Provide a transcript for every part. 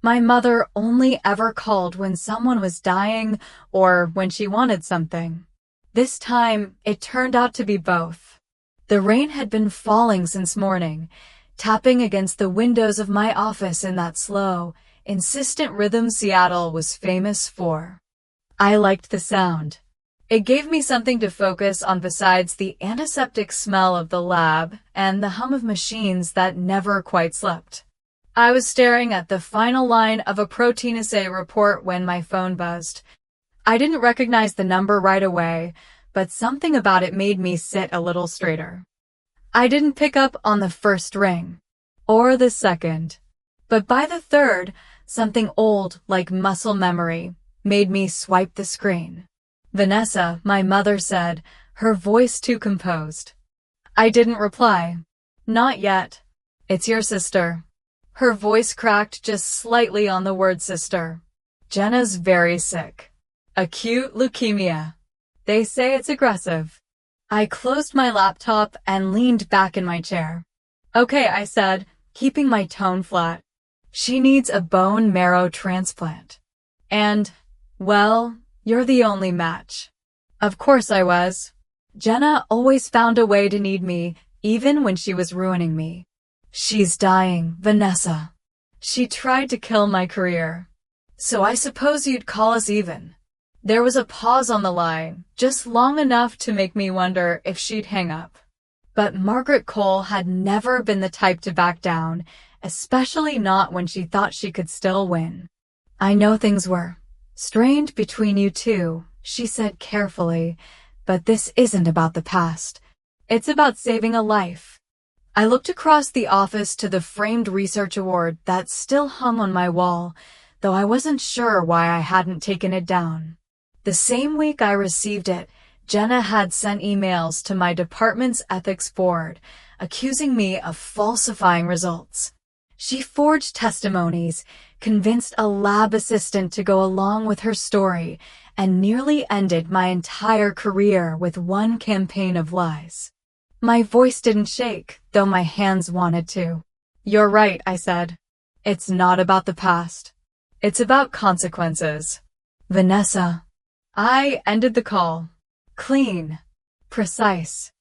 My mother only ever called when someone was dying or when she wanted something. This time, it turned out to be both. The rain had been falling since morning, tapping against the windows of my office in that slow, insistent rhythm Seattle was famous for. I liked the sound. It gave me something to focus on besides the antiseptic smell of the lab and the hum of machines that never quite slept. I was staring at the final line of a protein assay report when my phone buzzed. I didn't recognize the number right away, but something about it made me sit a little straighter. I didn't pick up on the first ring, or the second, but by the third, something old like muscle memory made me swipe the screen. Vanessa, my mother said, her voice too composed. I didn't reply. Not yet. It's your sister. Her voice cracked just slightly on the word sister. Jenna's very sick. Acute leukemia. They say it's aggressive. I closed my laptop and leaned back in my chair. Okay, I said, keeping my tone flat. She needs a bone marrow transplant. And, well, you're the only match. Of course I was. Jenna always found a way to need me, even when she was ruining me. She's dying, Vanessa. She tried to kill my career. So I suppose you'd call us even. There was a pause on the line, just long enough to make me wonder if she'd hang up. But Margaret Cole had never been the type to back down, especially not when she thought she could still win. I know things were strained between you two, she said carefully, but this isn't about the past. It's about saving a life. I looked across the office to the framed research award that still hung on my wall, though I wasn't sure why I hadn't taken it down. The same week I received it, Jenna had sent emails to my department's ethics board, accusing me of falsifying results. She forged testimonies, convinced a lab assistant to go along with her story, and nearly ended my entire career with one campaign of lies. My voice didn't shake, though my hands wanted to. You're right, I said. It's not about the past. It's about consequences. Vanessa. I ended the call. Clean. Precise.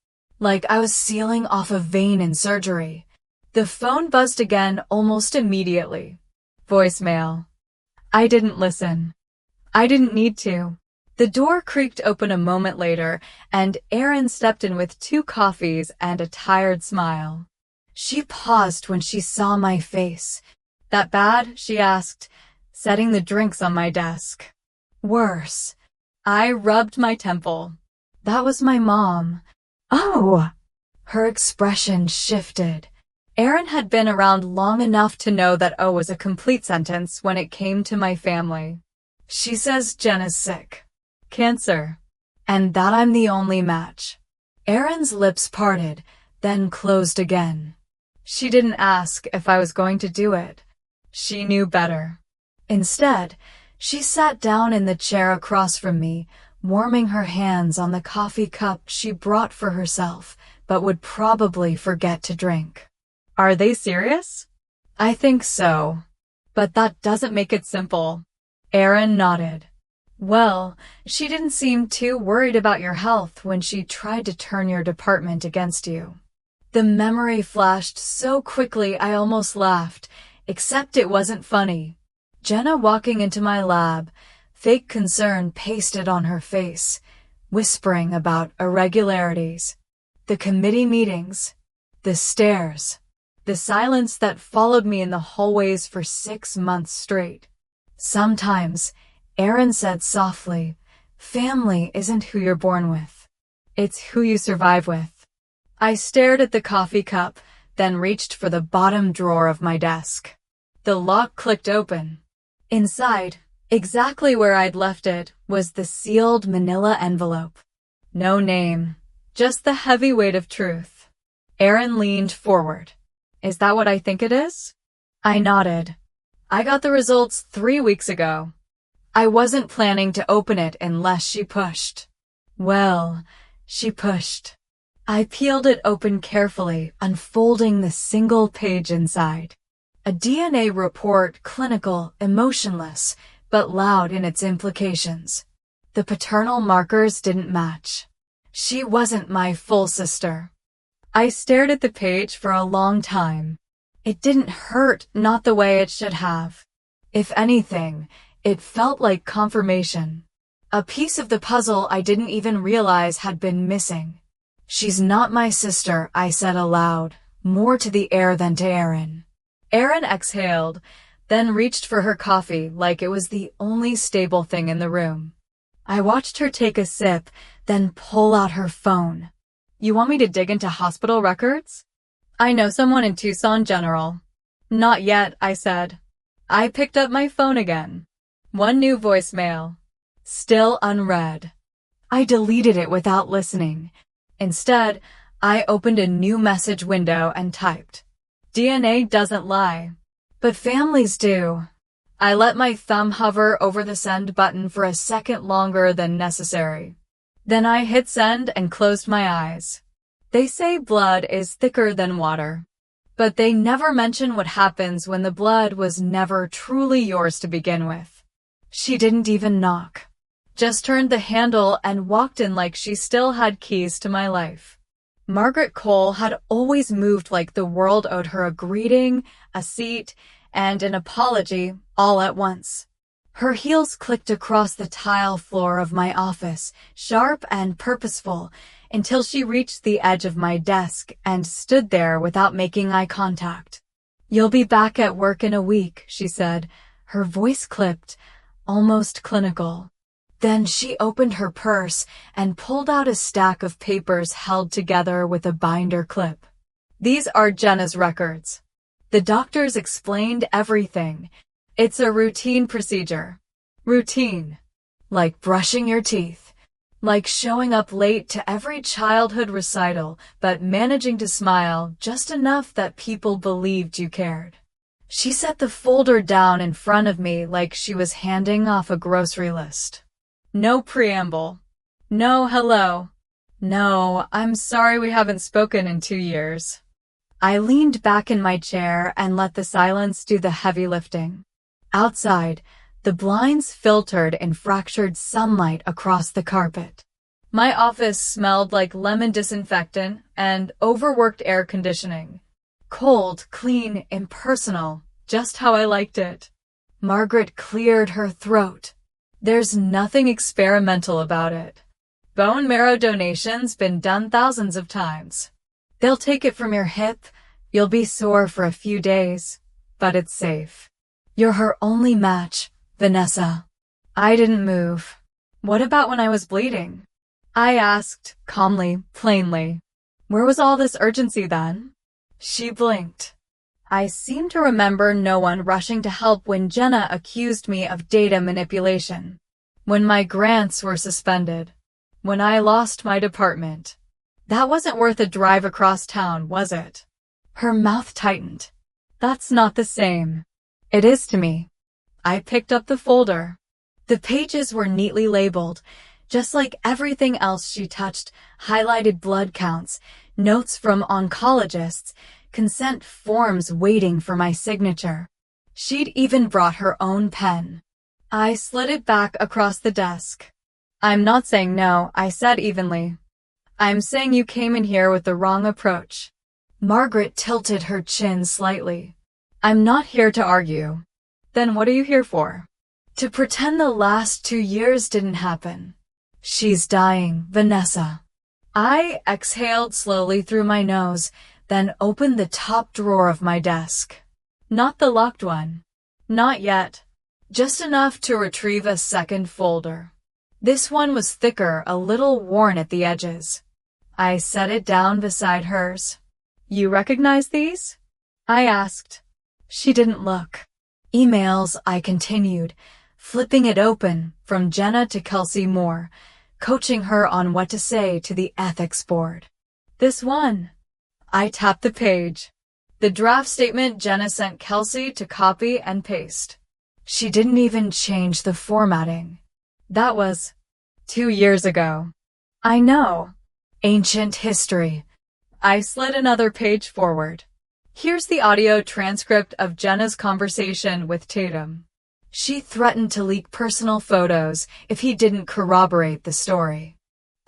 Like I was sealing off a vein in surgery. The phone buzzed again almost immediately. Voicemail. I didn't listen. I didn't need to. The door creaked open a moment later, and Erin stepped in with 2 coffees and a tired smile. She paused when she saw my face. That bad? She asked, setting the drinks on my desk. Worse. I rubbed my temple. That was my mom. Oh! Her expression shifted. Erin had been around long enough to know that O was a complete sentence when it came to my family. She says Jenna's sick. Cancer. And that I'm the only match. Erin's lips parted, then closed again. She didn't ask if I was going to do it. She knew better. Instead, she sat down in the chair across from me, warming her hands on the coffee cup she brought for herself, but would probably forget to drink. Are they serious? I think so. But that doesn't make it simple. Erin nodded. Well, she didn't seem too worried about your health when she tried to turn your department against you. The memory flashed so quickly I almost laughed, except it wasn't funny. Jenna walking into my lab, fake concern pasted on her face, whispering about irregularities. The committee meetings. The stares. The silence that followed me in the hallways for 6 months straight. Sometimes, Erin said softly, family isn't who you're born with. It's who you survive with. I stared at the coffee cup, then reached for the bottom drawer of my desk. The lock clicked open. Inside, exactly where I'd left it, was the sealed manila envelope. No name, just the heavy weight of truth. Erin leaned forward. Is that what I think it is? I nodded. I got the results 3 weeks ago. I wasn't planning to open it unless she pushed. Well, she pushed. I peeled it open carefully, unfolding the single page inside. A DNA report, clinical, emotionless, but loud in its implications. The paternal markers didn't match. She wasn't my full sister. I stared at the page for a long time. It didn't hurt, not the way it should have. If anything, it felt like confirmation. A piece of the puzzle I didn't even realize had been missing. She's not my sister, I said aloud, more to the air than to Erin. Erin exhaled, then reached for her coffee like it was the only stable thing in the room. I watched her take a sip, then pull out her phone. You want me to dig into hospital records? I know someone in Tucson General. Not yet, I said. I picked up my phone again. One new voicemail. Still unread. I deleted it without listening. Instead, I opened a new message window and typed, DNA doesn't lie. But families do. I let my thumb hover over the send button for a second longer than necessary. Then I hit send and closed my eyes. They say blood is thicker than water. But they never mention what happens when the blood was never truly yours to begin with. She didn't even knock. Just turned the handle and walked in like she still had keys to my life. Margaret Cole had always moved like the world owed her a greeting, a seat, and an apology all at once. Her heels clicked across the tile floor of my office, sharp and purposeful, until she reached the edge of my desk and stood there without making eye contact. You'll be back at work in a week, she said, her voice clipped, almost clinical. Then she opened her purse and pulled out a stack of papers held together with a binder clip. These are Jenna's records. The doctors explained everything. It's a routine procedure. Routine. Like brushing your teeth. Like showing up late to every childhood recital, but managing to smile just enough that people believed you cared. She set the folder down in front of me like she was handing off a grocery list. No preamble. No hello. No, I'm sorry we haven't spoken in 2 years. I leaned back in my chair and let the silence do the heavy lifting. Outside, the blinds filtered in fractured sunlight across the carpet. My office smelled like lemon disinfectant and overworked air conditioning. Cold, clean, impersonal, just how I liked it. Margaret cleared her throat. There's nothing experimental about it. Bone marrow donation's been done thousands of times. They'll take it from your hip. You'll be sore for a few days, but it's safe. You're her only match, Vanessa. I didn't move. What about when I was bleeding? I asked, calmly, plainly. Where was all this urgency then? She blinked. I seem to remember no one rushing to help when Jenna accused me of data manipulation. When my grants were suspended. When I lost my department. That wasn't worth a drive across town, was it? Her mouth tightened. That's not the same. It is to me. I picked up the folder. The pages were neatly labeled, just like everything else she touched, highlighted blood counts, notes from oncologists, consent forms waiting for my signature. She'd even brought her own pen. I slid it back across the desk. I'm not saying no, I said evenly. I'm saying you came in here with the wrong approach. Margaret tilted her chin slightly. I'm not here to argue. Then what are you here for? To pretend the last 2 years didn't happen. She's dying, Vanessa. I exhaled slowly through my nose, then opened the top drawer of my desk. Not the locked one. Not yet. Just enough to retrieve a second folder. This one was thicker, a little worn at the edges. I set it down beside hers. You recognize these? I asked. She didn't look. Emails, I continued, flipping it open, from Jenna to Kelsey Moore, coaching her on what to say to the ethics board. This one. I tapped the page. The draft statement Jenna sent Kelsey to copy and paste. She didn't even change the formatting. That was 2 years ago. I know. Ancient history. I slid another page forward. Here's the audio transcript of Jenna's conversation with Tatum. She threatened to leak personal photos if he didn't corroborate the story.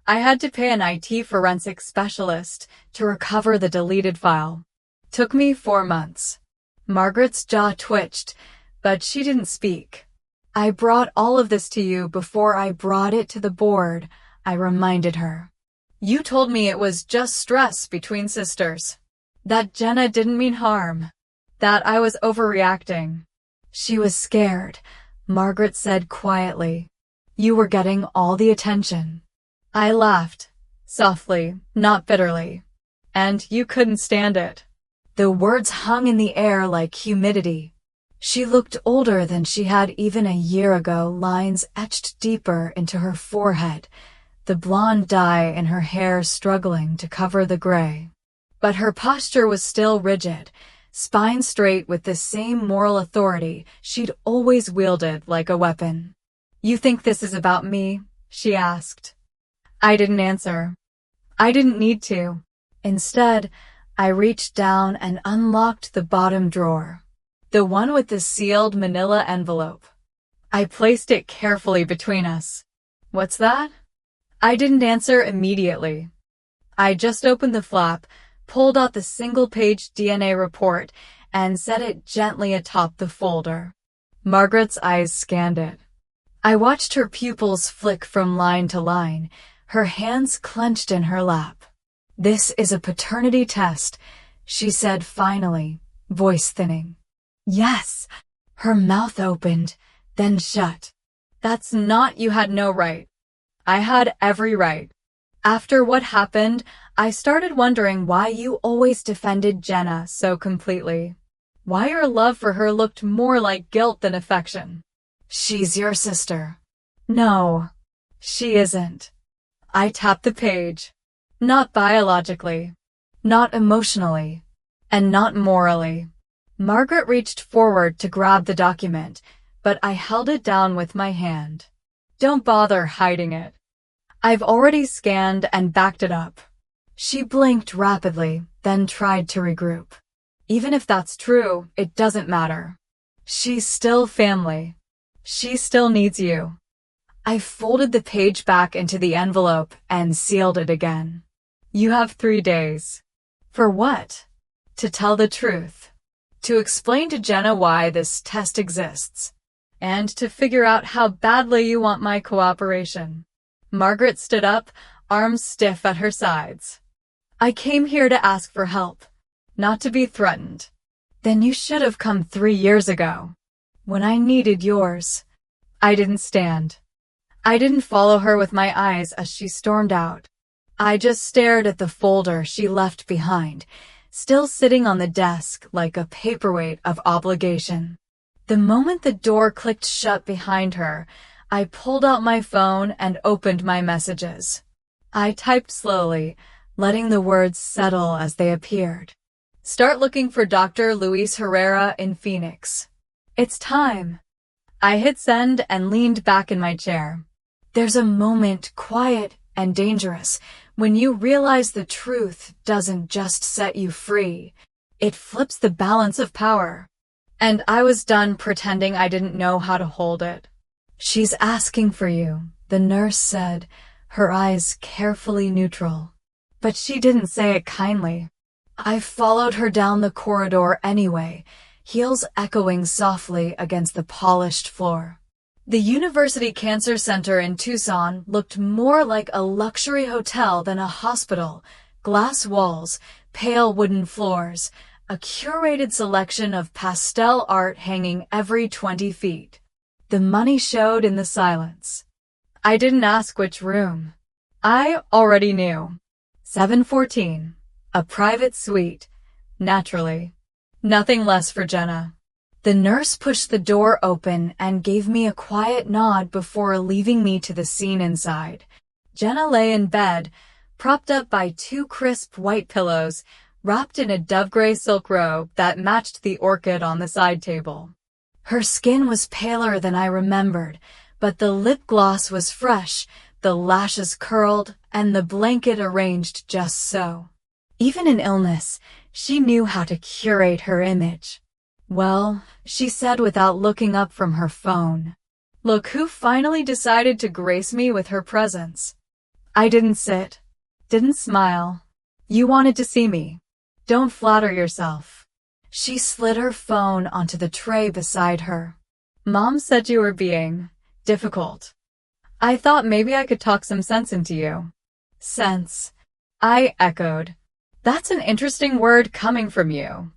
I had to pay an IT forensic specialist to recover the deleted file. Took me 4 months. Margaret's jaw twitched, but she didn't speak. I brought all of this to you before I brought it to the board, I reminded her. You told me it was just stress between sisters. That Jenna didn't mean harm. That I was overreacting. She was scared, Margaret said quietly. You were getting all the attention. I laughed, softly, not bitterly. And you couldn't stand it. The words hung in the air like humidity. She looked older than she had even a year ago, lines etched deeper into her forehead, the blonde dye in her hair struggling to cover the gray. But her posture was still rigid, spine straight with the same moral authority she'd always wielded like a weapon. You think this is about me? She asked. I didn't answer. I didn't need to. Instead, I reached down and unlocked the bottom drawer, the one with the sealed manila envelope. I placed it carefully between us. What's that? I didn't answer immediately. I just opened the flap, pulled out the single-page DNA report, and set it gently atop the folder. Margaret's eyes scanned it. I watched her pupils flick from line to line, her hands clenched in her lap. This is a paternity test, she said finally, voice thinning. Yes. Her mouth opened, then shut. That's not you had no right. I had every right. After what happened, I started wondering why you always defended Jenna so completely. Why your love for her looked more like guilt than affection. She's your sister. No, she isn't. I tapped the page. Not biologically, not emotionally, and not morally. Margaret reached forward to grab the document, but I held it down with my hand. Don't bother hiding it. I've already scanned and backed it up. She blinked rapidly, then tried to regroup. Even if that's true, it doesn't matter. She's still family. She still needs you. I folded the page back into the envelope and sealed it again. You have 3 days. For what? To tell the truth. To explain to Jenna why this test exists. And to figure out how badly you want my cooperation. Margaret stood up, arms stiff at her sides. I came here to ask for help, not to be threatened. Then you should have come 3 years ago. When I needed yours. I didn't stand. I didn't follow her with my eyes as she stormed out. I just stared at the folder she left behind, still sitting on the desk like a paperweight of obligation. The moment the door clicked shut behind her, I pulled out my phone and opened my messages. I typed slowly, letting the words settle as they appeared. Start looking for Dr. Luis Herrera in Phoenix. It's time. I hit send and leaned back in my chair. There's a moment, quiet and dangerous, when you realize the truth doesn't just set you free. It flips the balance of power. And I was done pretending I didn't know how to hold it. She's asking for you, the nurse said, her eyes carefully neutral. But she didn't say it kindly. I followed her down the corridor anyway, heels echoing softly against the polished floor. The University Cancer Center in Tucson looked more like a luxury hotel than a hospital. Glass walls, pale wooden floors, a curated selection of pastel art hanging every 20 feet. The money showed in the silence. I didn't ask which room. I already knew. 714. A private suite. Naturally. Nothing less for Jenna. The nurse pushed the door open and gave me a quiet nod before leaving me to the scene inside. Jenna lay in bed, propped up by 2 crisp white pillows, wrapped in a dove-gray silk robe that matched the orchid on the side table. Her skin was paler than I remembered, but the lip gloss was fresh, the lashes curled, and the blanket arranged just so. Even in illness, She knew how to curate her image. "Well," she said without looking up from her phone. "Look who finally decided to grace me with her presence." I didn't sit. Didn't smile. "You wanted to see me. Don't flatter yourself." She slid her phone onto the tray beside her. "Mom said you were being difficult. I thought maybe I could talk some sense into you." "Sense," I echoed. "That's an interesting word coming from you."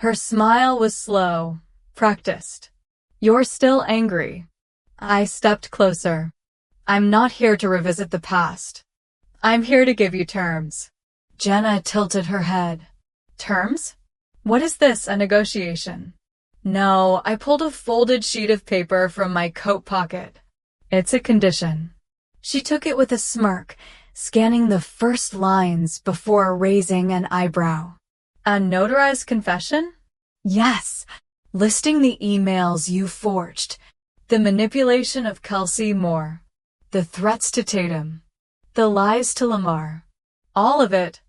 Her smile was slow, practiced. "You're still angry." I stepped closer. "I'm not here to revisit the past. I'm here to give you terms." Jenna tilted her head. "Terms? What is this, a negotiation?" "No," I pulled a folded sheet of paper from my coat pocket. "It's a condition." She took it with a smirk, scanning the first lines before raising an eyebrow. "A notarized confession?" "Yes, listing the emails you forged, the manipulation of Kelsey Moore, the threats to Tatum, the lies to Lamar. All of it."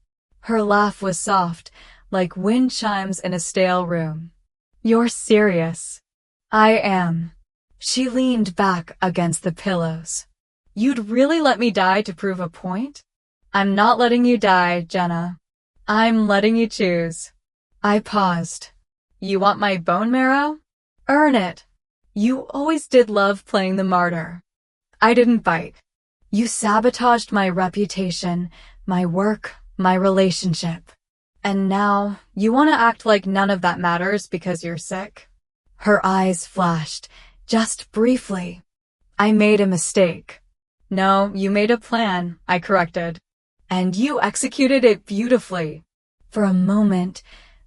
Her laugh was soft, like wind chimes in a stale room. "You're serious." "I am." She leaned back against the pillows. "You'd really let me die to prove a point?" "I'm not letting you die, Jenna. I'm letting you choose." I paused. "You want my bone marrow? Earn it. You always did love playing the martyr." I didn't bite. "You sabotaged my reputation, my work, my relationship. And now, you want to act like none of that matters because you're sick?" Her eyes flashed, just briefly. "I made a mistake." "No, you made a plan," I corrected. "And you executed it beautifully." For a moment,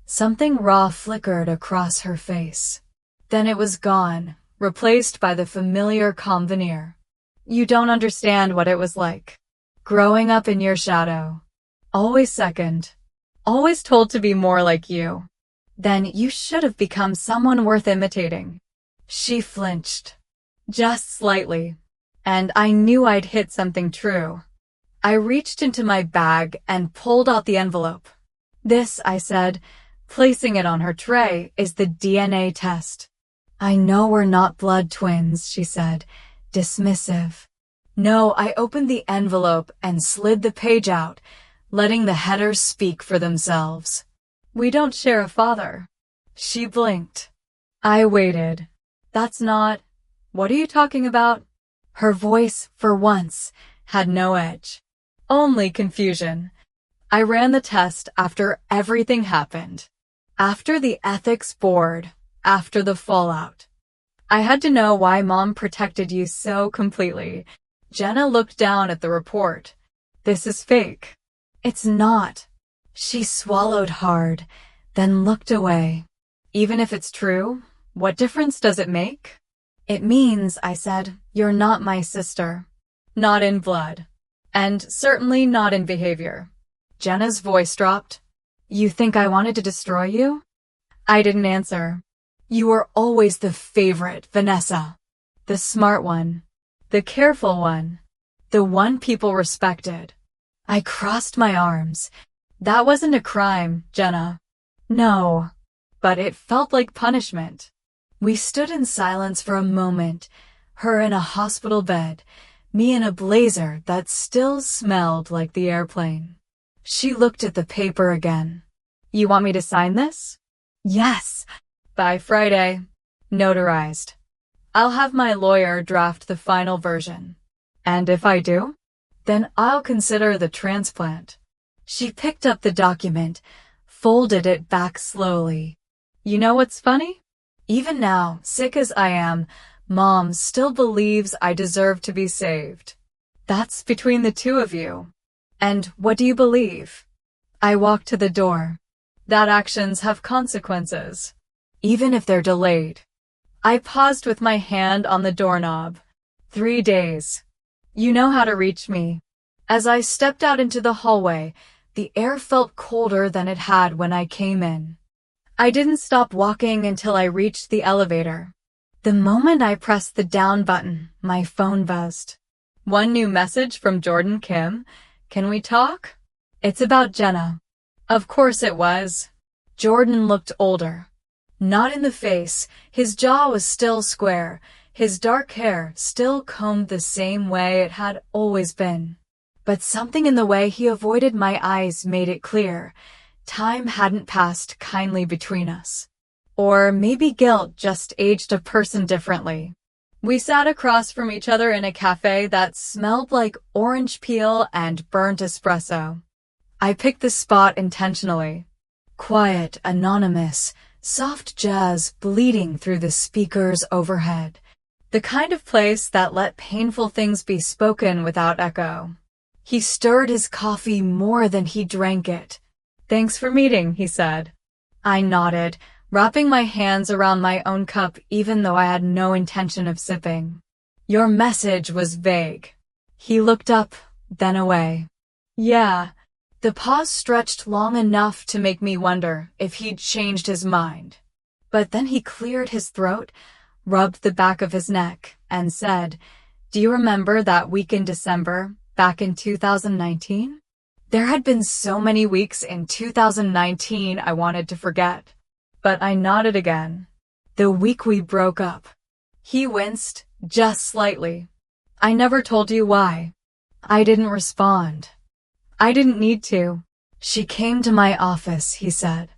something raw flickered across her face. Then it was gone, replaced by the familiar calm veneer. "You don't understand what it was like. Growing up in your shadow. Always second. Always told to be more like you. Then you should have become someone worth imitating." She flinched. Just slightly. And I knew I'd hit something true. I reached into my bag and pulled out the envelope. "This," I said, placing it on her tray, "is the DNA test." "I know we're not blood twins," she said, dismissive. "No," I opened the envelope and slid the page out, letting the headers speak for themselves. "We don't share a father." She blinked. I waited. "That's not... What are you talking about?" Her voice, for once, had no edge. Only confusion. I ran the test after everything happened. After the ethics board, after the fallout. I had to know why Mom protected you so completely. Jenna looked down at the report. "This is fake." "It's not." She swallowed hard, then looked away. "Even if it's true, what difference does it make?" "It means," I said, "you're not my sister." "Not in blood. And certainly not in behavior." Jenna's voice dropped. "You think I wanted to destroy you?" I didn't answer. "You were always the favorite, Vanessa. The smart one. The careful one. The one people respected." I crossed my arms. "That wasn't a crime, Jenna." "No." But it felt like punishment. We stood in silence for a moment, her in a hospital bed, me in a blazer that still smelled like the airplane. She looked at the paper again. "You want me to sign this?" "Yes." "By Friday. Notarized. I'll have my lawyer draft the final version. And if I do, then I'll consider the transplant." She picked up the document, folded it back slowly. "You know what's funny? Even now, sick as I am, Mom still believes I deserve to be saved. That's between the two of you. And what do you believe?" I walked to the door. "That actions have consequences, even if they're delayed." I paused with my hand on the doorknob. 3 days. You know how to reach me. As I stepped out into the hallway, the air felt colder than it had when I came in. I didn't stop walking until I reached the elevator. The moment I pressed the down button, my phone buzzed. "One new message from Jordan Kim. Can we talk?" "It's about Jenna." Of course it was. Jordan looked older. Not in the face, his jaw was still square, his dark hair still combed the same way it had always been. But something in the way he avoided my eyes made it clear. Time hadn't passed kindly between us. Or maybe guilt just aged a person differently. We sat across from each other in a cafe that smelled like orange peel and burnt espresso. I picked the spot intentionally. Quiet, anonymous, soft jazz bleeding through the speakers overhead. The kind of place that let painful things be spoken without echo. He stirred his coffee more than he drank it. "Thanks for meeting," he said. I nodded, wrapping my hands around my own cup even though I had no intention of sipping. "Your message was vague." He looked up, then away. "Yeah." The pause stretched long enough to make me wonder if he'd changed his mind. But then he cleared his throat, rubbed the back of his neck, and said, "Do you remember that week in December, back in 2019? There had been so many weeks in 2019 I wanted to forget." But I nodded again. "The week we broke up." He winced, just slightly. "I never told you why." I didn't respond. "I didn't need to." "She came to my office," he said.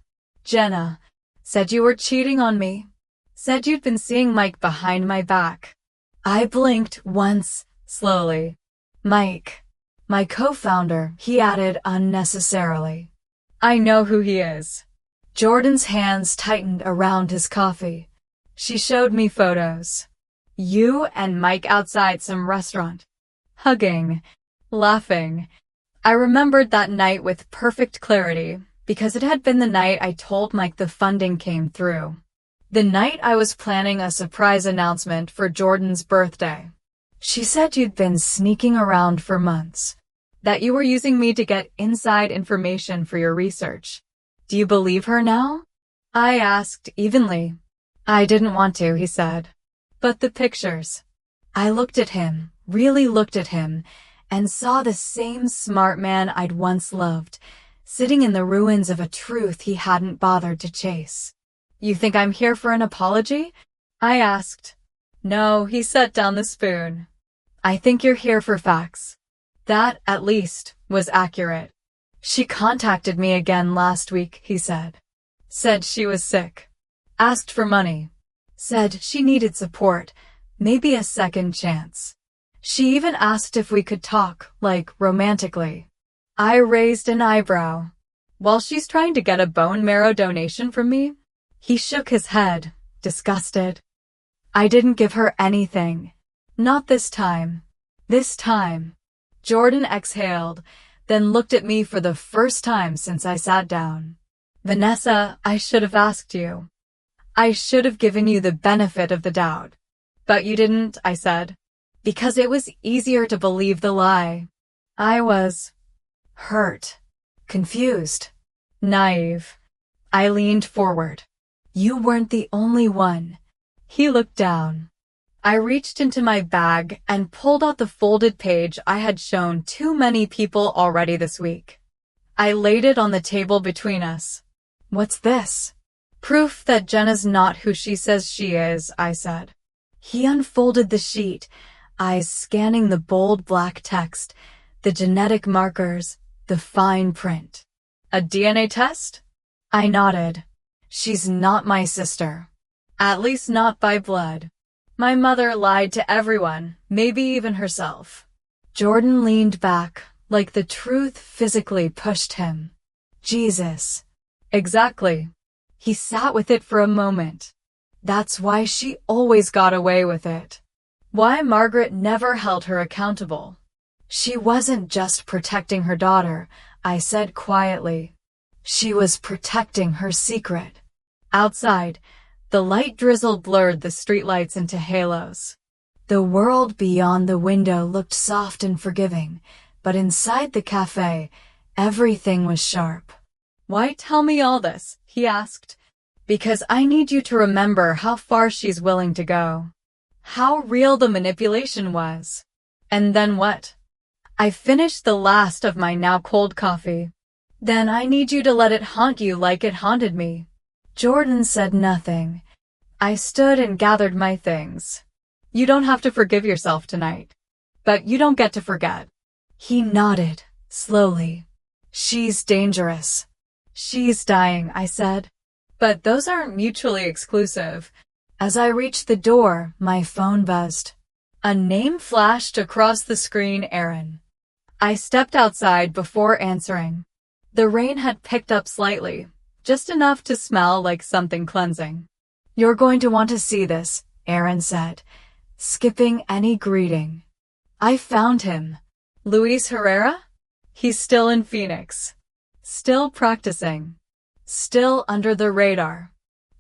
"Jenna. Said you were cheating on me. Said you'd been seeing Mike behind my back." I blinked once, slowly. "Mike. My co-founder," he added unnecessarily. "I know who he is." Jordan's hands tightened around his coffee. "She showed me photos. You and Mike outside some restaurant. Hugging. Laughing." I remembered that night with perfect clarity, because it had been the night I told Mike the funding came through. The night I was planning a surprise announcement for Jordan's birthday. "She said you'd been sneaking around for months. That you were using me to get inside information for your research. Do you believe her now?" I asked evenly. "I didn't want to," he said. "But the pictures." I looked at him, really looked at him, and saw the same smart man I'd once loved, sitting in the ruins of a truth he hadn't bothered to chase. "You think I'm here for an apology?" I asked. "No," he set down the spoon. "I think you're here for facts." That, at least, was accurate. "She contacted me again last week," he said. "Said she was sick. Asked for money. Said she needed support, maybe a second chance. She even asked if we could talk, like, romantically." I raised an eyebrow. "While she's trying to get a bone marrow donation from me?" He shook his head, disgusted. "I didn't give her anything. Not this time. This time." Jordan exhaled, then looked at me for the first time since I sat down. "Vanessa, I should have asked you. I should have given you the benefit of the doubt. But you didn't," I said, "because it was easier to believe the lie." I was hurt, confused, naive. I leaned forward. "You weren't the only one." He looked down. I reached into my bag and pulled out the folded page I had shown too many people already this week. I laid it on the table between us. "What's this?" "Proof that Jenna's not who she says she is," I said. He unfolded the sheet, eyes scanning the bold black text, the genetic markers, the fine print. "A DNA test?" I nodded. "She's not my sister. At least not by blood. My mother lied to everyone, maybe even herself." Jordan leaned back, like the truth physically pushed him. "Jesus." "Exactly." He sat with it for a moment. "That's why she always got away with it. Why Margaret never held her accountable." "She wasn't just protecting her daughter," I said quietly. "She was protecting her secret." Outside, the light drizzle blurred the streetlights into halos. The world beyond the window looked soft and forgiving, but inside the cafe, everything was sharp. "Why tell me all this?" he asked. "Because I need you to remember how far she's willing to go. How real the manipulation was." "And then what?" I finished the last of my now cold coffee. Then I need you to let it haunt you like it haunted me. Jordan said nothing. I stood and gathered my things. You don't have to forgive yourself tonight. But you don't get to forget. He nodded, slowly. She's dangerous. She's dying, I said. But those aren't mutually exclusive. As I reached the door, my phone buzzed. A name flashed across the screen, Aaron. I stepped outside before answering. The rain had picked up slightly, just enough to smell like something cleansing. You're going to want to see this, Aaron said, skipping any greeting. I found him. Luis Herrera? He's still in Phoenix. Still practicing. Still under the radar.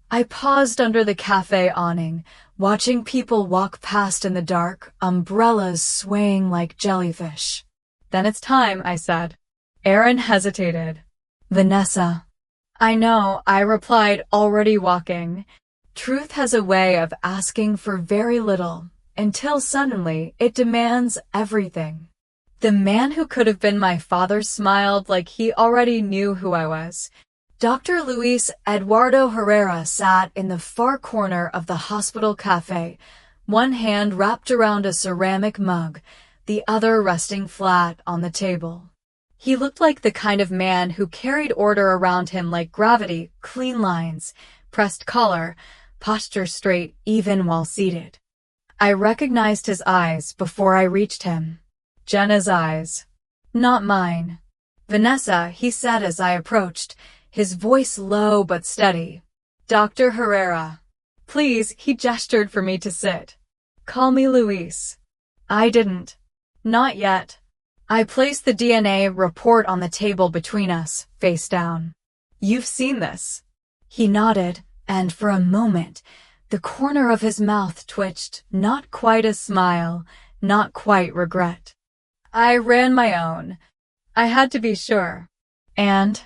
I paused under the cafe awning, watching people walk past in the dark, umbrellas swaying like jellyfish. Then it's time, I said. Aaron hesitated. Vanessa. I know, I replied, already walking. Truth has a way of asking for very little, until suddenly it demands everything. The man who could have been my father smiled like he already knew who I was. Dr. Luis Eduardo Herrera sat in the far corner of the hospital cafe, one hand wrapped around a ceramic mug, the other resting flat on the table. He looked like the kind of man who carried order around him like gravity, clean lines, pressed collar, posture straight even while seated. I recognized his eyes before I reached him. Jenna's eyes. Not mine. Vanessa, he said as I approached, his voice low but steady. Dr. Herrera. Please, he gestured for me to sit. Call me Luis. I didn't. Not yet. I placed the DNA report on the table between us, face down. You've seen this. He nodded, and for a moment, the corner of his mouth twitched, not quite a smile, not quite regret. I ran my own. I had to be sure. And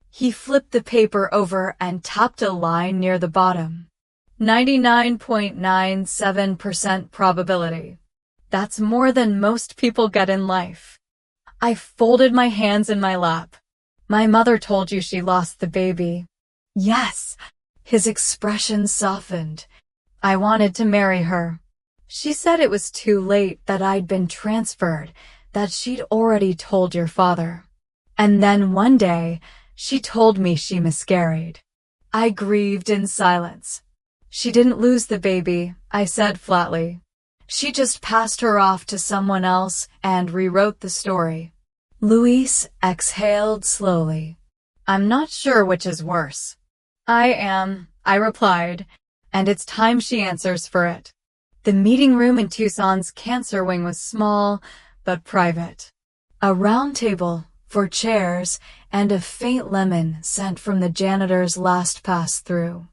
he flipped the paper over and tapped a line near the bottom. 99.97% probability. That's more than most people get in life. I folded my hands in my lap. My mother told you she lost the baby. Yes. His expression softened. I wanted to marry her. She said it was too late, that I'd been transferred, that she'd already told your father. And then one day, she told me she miscarried. I grieved in silence. She didn't lose the baby, I said flatly. She just passed her off to someone else and rewrote the story. Luis exhaled slowly. I'm not sure which is worse. I am, I replied, and it's time she answers for it. The meeting room in Tucson's cancer wing was small, but private. A round table, 4 chairs, and a faint lemon scent from the janitor's last pass-through.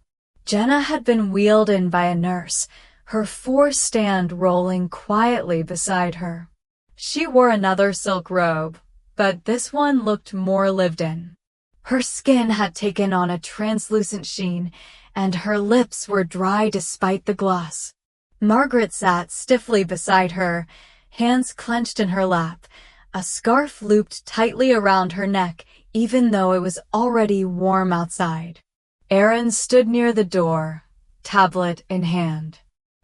Jenna had been wheeled in by a nurse, her 4-stand rolling quietly beside her. She wore another silk robe, but this one looked more lived in. Her skin had taken on a translucent sheen, and her lips were dry despite the gloss. Margaret sat stiffly beside her, hands clenched in her lap, a scarf looped tightly around her neck, even though it was already warm outside. Aaron stood near the door, tablet in hand.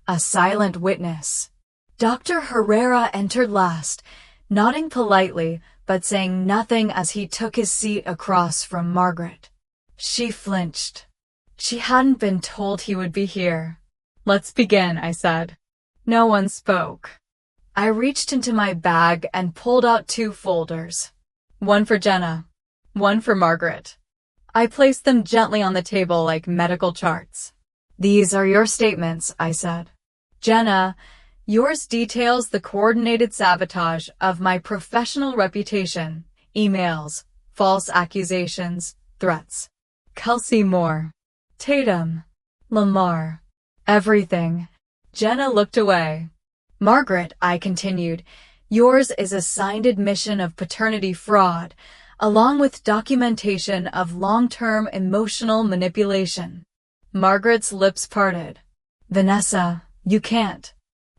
A silent witness. Dr. Herrera entered last, nodding politely, but saying nothing as he took his seat across from Margaret. She flinched. She hadn't been told he would be here. Let's begin, I said. No one spoke. I reached into my bag and pulled out 2 folders. One for Jenna, one for Margaret. I placed them gently on the table like medical charts. These are your statements, I said. Jenna, yours details the coordinated sabotage of my professional reputation, emails, false accusations, threats. Kelsey Moore. Tatum. Lamar. Everything. Jenna looked away. Margaret, I continued, yours is a signed admission of paternity fraud, along with documentation of long-term emotional manipulation. Margaret's lips parted. Vanessa, you can't.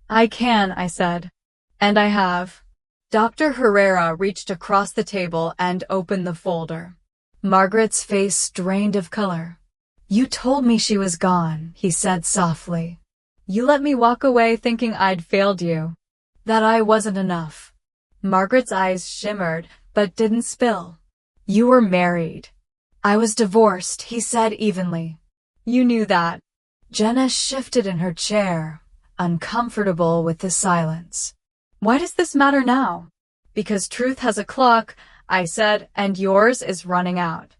I can, I said. And I have. Dr. Herrera reached across the table and opened the folder. Margaret's face drained of color. "You told me she was gone," he said softly. "You let me walk away thinking I'd failed you. That I wasn't enough." Margaret's eyes shimmered, but didn't spill. "You were married." "I was divorced," he said evenly. "You knew that." Jenna shifted in her chair, uncomfortable with the silence. "Why does this matter now?" "Because truth has a clock," I said, "and yours is running out."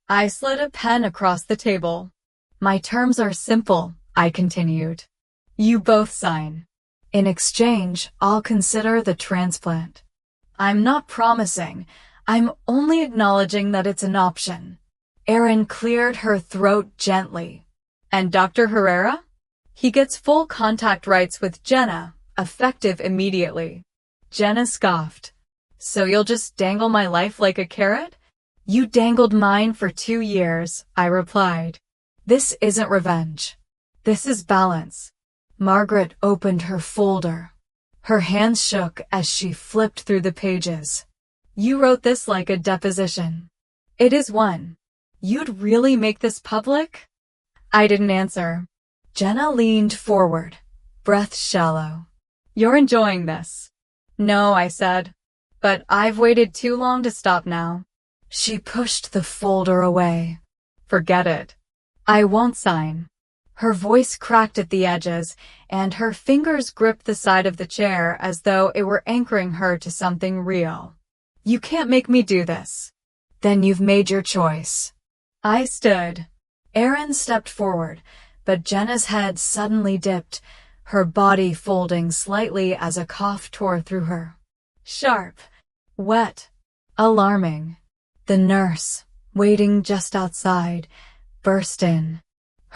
I slid a pen across the table. "My terms are simple," I continued. "You both sign. In exchange, I'll consider the transplant. I'm not promising. I'm only acknowledging that it's an option." Erin cleared her throat gently. "And Dr. Herrera? He gets full contact rights with Jenna, effective immediately." Jenna scoffed. "So you'll just dangle my life like a carrot?" "You dangled mine for 2 years," I replied. "This isn't revenge. This is balance." Margaret opened her folder. Her hands shook as she flipped through the pages. "You wrote this like a deposition." "It is one." "You'd really make this public?" I didn't answer. Jenna leaned forward, breath shallow. "You're enjoying this?" "No," I said. "But I've waited too long to stop now." She pushed the folder away. "Forget it. I won't sign." Her voice cracked at the edges, and her fingers gripped the side of the chair as though it were anchoring her to something real. "You can't make me do this." "Then you've made your choice." I stood. Erin stepped forward, but Jenna's head suddenly dipped, her body folding slightly as a cough tore through her. Sharp. Wet. Alarming. The nurse, waiting just outside, burst in,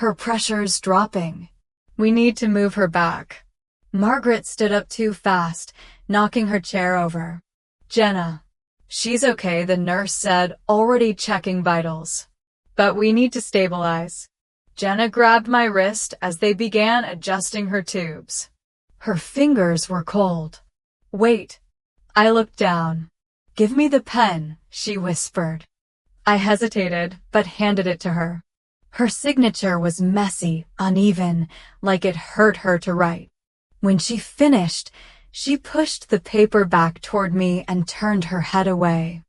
her pressures dropping. "We need to move her back." Margaret stood up too fast, knocking her chair over. "Jenna." "She's okay," the nurse said, already checking vitals. "But we need to stabilize." Jenna grabbed my wrist as they began adjusting her tubes. Her fingers were cold. "Wait." I looked down. "Give me the pen," she whispered. I hesitated, but handed it to her. Her signature was messy, uneven, like it hurt her to write. When she finished, she pushed the paper back toward me and turned her head away.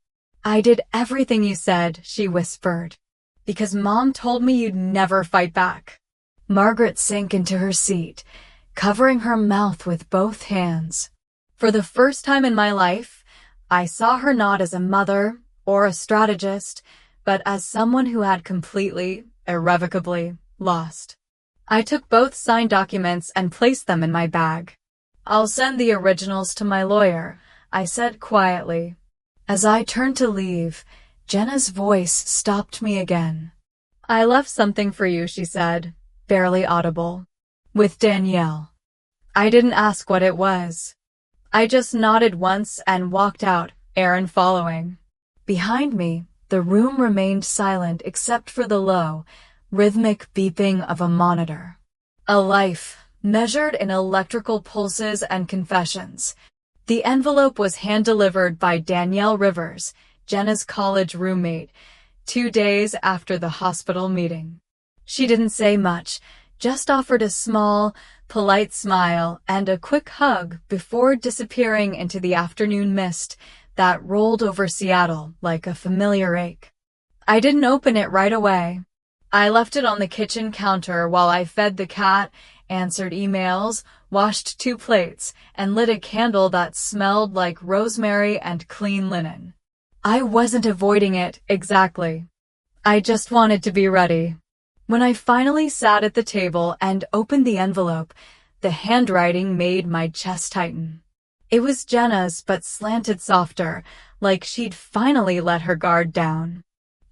"I did everything you said," she whispered. "Because Mom told me you'd never fight back." Margaret sank into her seat, covering her mouth with both hands. For the first time in my life, I saw her not as a mother or a strategist, but as someone who had completely, irrevocably lost. I took both signed documents and placed them in my bag. "I'll send the originals to my lawyer," I said quietly. As I turned to leave, Jenna's voice stopped me again. "I left something for you," she said, barely audible. "With Danielle." I didn't ask what it was. I just nodded once and walked out, Erin following. Behind me, the room remained silent except for the low, rhythmic beeping of a monitor. A life, measured in electrical pulses and confessions. The envelope was hand-delivered by Danielle Rivers, Jenna's college roommate, 2 days after the hospital meeting. She didn't say much, just offered a small, polite smile and a quick hug before disappearing into the afternoon mist that rolled over Seattle like a familiar ache. I didn't open it right away. I left it on the kitchen counter while I fed the cat, answered emails, washed 2 plates, and lit a candle that smelled like rosemary and clean linen. I wasn't avoiding it, exactly. I just wanted to be ready. When I finally sat at the table and opened the envelope, the handwriting made my chest tighten. It was Jenna's, but slanted softer, like she'd finally let her guard down.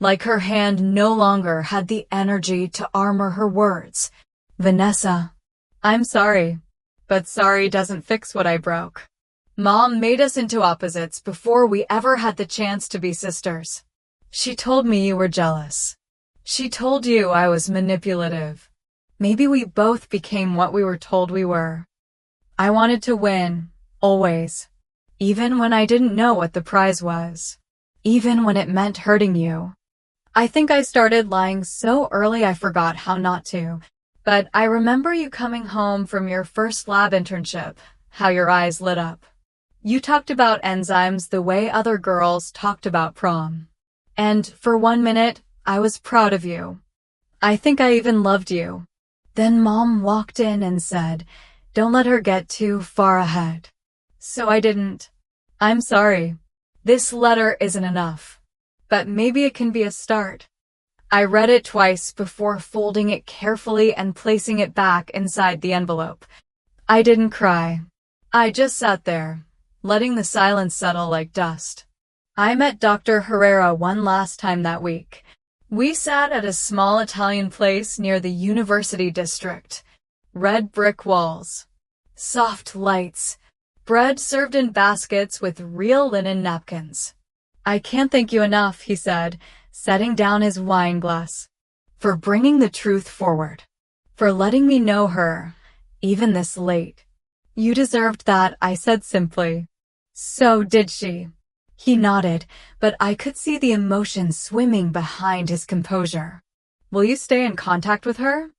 Like her hand no longer had the energy to armor her words. "Vanessa, I'm sorry, but sorry doesn't fix what I broke. Mom made us into opposites before we ever had the chance to be sisters. She told me you were jealous. She told you I was manipulative. Maybe we both became what we were told we were. I wanted to win, always. Even when I didn't know what the prize was. Even when it meant hurting you. I think I started lying so early I forgot how not to. But I remember you coming home from your first lab internship, how your eyes lit up. You talked about enzymes the way other girls talked about prom. And for 1 minute, I was proud of you. I think I even loved you. Then Mom walked in and said, "Don't let her get too far ahead." So I didn't. I'm sorry. This letter isn't enough. But maybe it can be a start. I read it twice before folding it carefully and placing it back inside the envelope. I didn't cry. I just sat there, letting the silence settle like dust. I met Dr. Herrera one last time that week. We sat at a small Italian place near the University District. Red brick walls. Soft lights. Bread served in baskets with real linen napkins. "I can't thank you enough," he said, setting down his wine glass. "For bringing the truth forward. For letting me know her, even this late." "You deserved that," I said simply. "So did she." He nodded, but I could see the emotion swimming behind his composure. "Will you stay in contact with her?"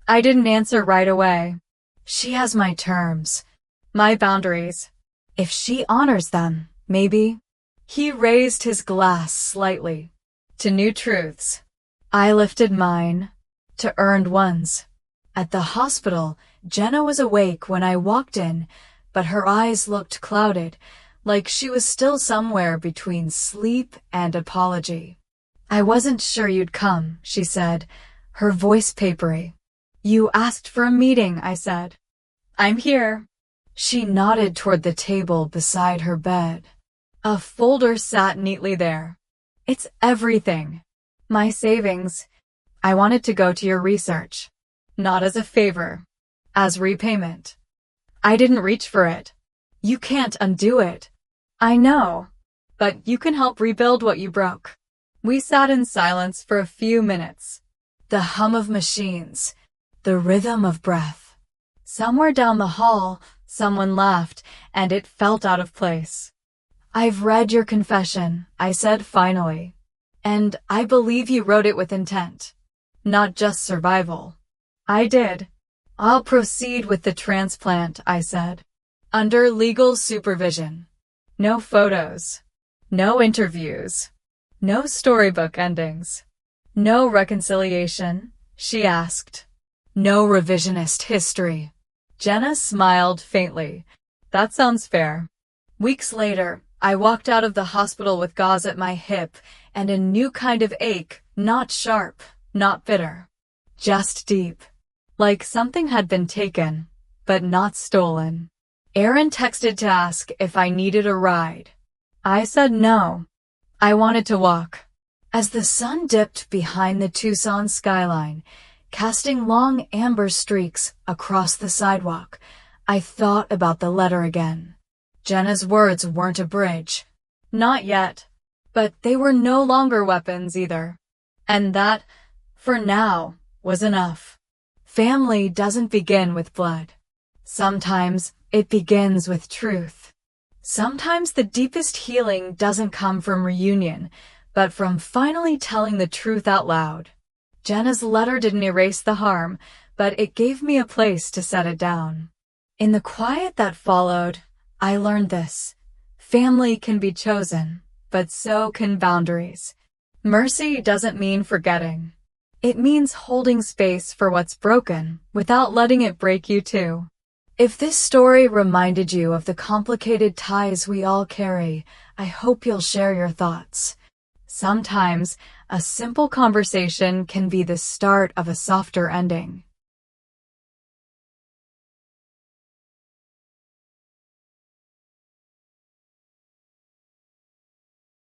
I didn't answer right away. She has my terms. My boundaries. If she honors them, maybe. He raised his glass slightly. "To new truths." I lifted mine. "To earned ones." At the hospital, Jenna was awake when I walked in, but her eyes looked clouded, like she was still somewhere between sleep and apology. "I wasn't sure you'd come," she said, her voice papery. "You asked for a meeting," I said. "I'm here." She nodded toward the table beside her bed. A folder sat neatly there. "It's everything. My savings. I wanted to go to your research. Not as a favor. As repayment. I didn't reach for it. You can't undo it. I know. But you can help rebuild what you broke." We sat in silence for a few minutes. The hum of machines. The rhythm of breath. Somewhere down the hall, someone laughed, and it felt out of place. "I've read your confession," I said finally. "And I believe you wrote it with intent. Not just survival." I did. "I'll proceed with the transplant," I said. "Under legal supervision. No photos. No interviews. No storybook endings. No reconciliation," she asked. "No revisionist history." Jenna smiled faintly. "That sounds fair." Weeks later, I walked out of the hospital with gauze at my hip and a new kind of ache, not sharp, not bitter. Just deep. Like something had been taken, but not stolen. Aaron texted to ask if I needed a ride. I said no. I wanted to walk. As the sun dipped behind the Tucson skyline, casting long amber streaks across the sidewalk, I thought about the letter again. Jenna's words weren't a bridge. Not yet. But they were no longer weapons either. And that, for now, was enough. Family doesn't begin with blood. Sometimes it begins with truth. Sometimes the deepest healing doesn't come from reunion, but from finally telling the truth out loud. Jenna's letter didn't erase the harm, but it gave me a place to set it down. In the quiet that followed, I learned this. Family can be chosen, but so can boundaries. Mercy doesn't mean forgetting. It means holding space for what's broken without letting it break you too. If this story reminded you of the complicated ties we all carry, I hope you'll share your thoughts. Sometimes, a simple conversation can be the start of a softer ending.